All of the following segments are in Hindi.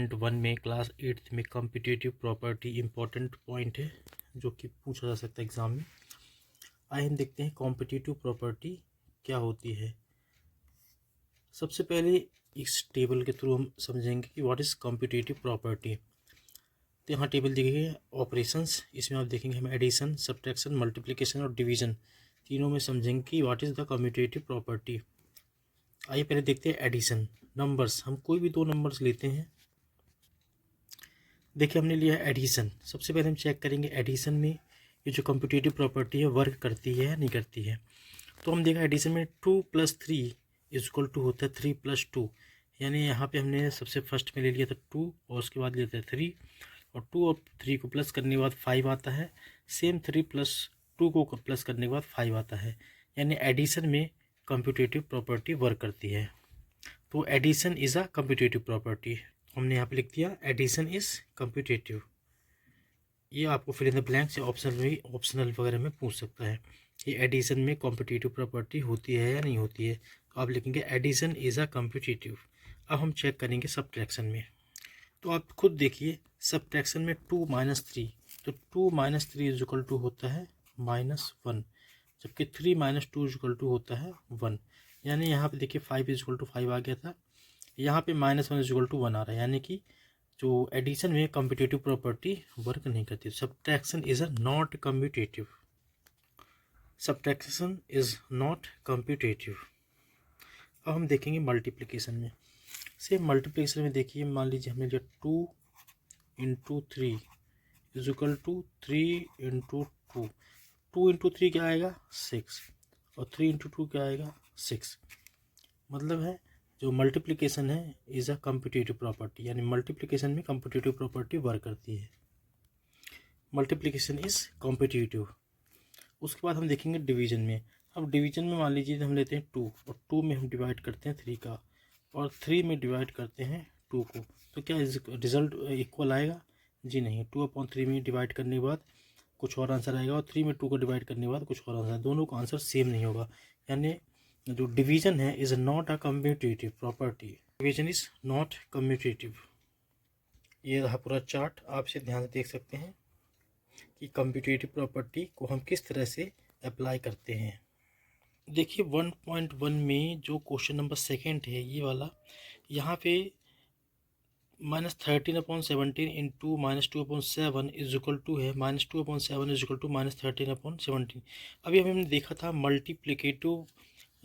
1.1 में क्लास 8th में कॉम्पिटिटिव प्रॉपर्टी इम्पोर्टेंट पॉइंट है जो कि पूछा जा सकता है एग्ज़ाम में। आइए हम देखते हैं कॉम्पिटिटिव प्रॉपर्टी क्या होती है। सबसे पहले इस टेबल के थ्रू हम समझेंगे कि व्हाट इज़ कॉम्पिटिटिव प्रॉपर्टी। तो यहाँ टेबल दी गई है ऑपरेशंस, इसमें आप देखेंगे हम एडिशन, सब्ट्रैक्शन, मल्टीप्लिकेशन और डिवीज़न तीनों में समझेंगे कि what is the competitive property. आइए पहले देखते हैं एडिशन। नंबर्स, हम कोई भी दो नंबर्स लेते हैं। देखिए हमने लिया एडिशन। सबसे पहले हम चेक करेंगे एडिशन में ये जो कॉम्पिटिटिव प्रॉपर्टी है वर्क करती है या नहीं करती है। तो हम देखा एडिशन में 2 + 3 = होता है 3 + 2, यानी यहाँ पे हमने सबसे फर्स्ट में ले लिया था 2 और उसके बाद लिया था 3, और 2 और 3 को प्लस करने के बाद 5 आता है। सेम 3 + 2 को प्लस करने के बाद 5 आता है, यानी एडिशन में कॉम्पिटिटिव प्रॉपर्टी वर्क करती है। तो adhesion is a competitive property. हमने यहाँ पे लिख दिया एडिशन इज़ कॉम्पिटिटिव। ये आपको फिल इन द ब्लैंक से ऑप्शनल वगैरह में पूछ सकता है कि एडिशन में कॉम्पिटिटिव प्रॉपर्टी होती है या नहीं होती है। तो आप लिखेंगे एडिशन इज़ अ कॉम्पिटिटिव। अब हम चेक करेंगे सब्ट्रैक्शन में। तो आप खुद देखिए सब्ट्रैक्शन में 2 - 3, तो 2 - 3 = होता है -1, जबकि 3 - 2 = होता है 1। यानी यहाँ पे देखिए 5 = 5 आ गया था, यहाँ पे -1 = 1 आ रहा है, यानी कि जो एडिशन में कॉम्पिटिटिव प्रॉपर्टी वर्क नहीं करती। Subtraction is a not commutative. Subtraction is not कम्प्यूटेटिव। अब हम देखेंगे मल्टीप्लिकेशन में। सेम मल्टीप्लिकेशन में देखिए मान लीजिए हमने जो 2 × 3 = 3 × 2। 2 × 3 क्या आएगा 6, और 3 × 2 क्या आएगा 6। मतलब है जो मल्टीप्लिकेशन है इज़ अ कॉम्पिटिटिव प्रॉपर्टी, यानी मल्टीप्लिकेशन में कॉम्पिटिटिव प्रॉपर्टी वर्क करती है। Multiplication is competitive. उसके बाद हम देखेंगे डिवीजन में। अब डिवीजन में मान लीजिए हम लेते हैं 2, और 2 में हम डिवाइड करते हैं 3 का, और 3 में डिवाइड करते हैं 2 को, तो क्या रिजल्ट इक्वल आएगा? जी नहीं। 2/3 में डिवाइड करने के बाद कुछ और आंसर आएगा, और 3 में 2 को डिवाइड करने के बाद कुछ और आंसर, दोनों का आंसर सेम नहीं होगा। यानी जो डिवीजन है is not a commutative property. Division is not commutative. ये रहा पूरा चार्ट, आप इसे ध्यान से देख सकते हैं कि कम्यूटेटिव प्रॉपर्टी को हम किस तरह से अप्लाई करते हैं। देखिए 1.1 में जो क्वेश्चन नंबर 2 है ये वाला, यहाँ पे -13/17 इंटू -2/7 = है -2/7 = -13/17। अभी हमने देखा था मल्टीप्लिकेटिव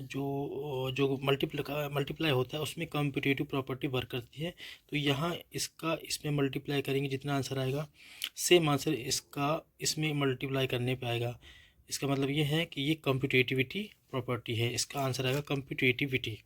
जो मल्टीप्लाई होता है उसमें कॉम्पिटिटिव प्रॉपर्टी वर्क करती है। तो यहाँ इसका इसमें मल्टीप्लाई करेंगे, जितना आंसर आएगा सेम आंसर इसका इसमें मल्टीप्लाई करने पे आएगा। इसका मतलब ये है कि ये कम्पिटिटिविटी प्रॉपर्टी है। इसका आंसर आएगा कम्यूटेटिविटी।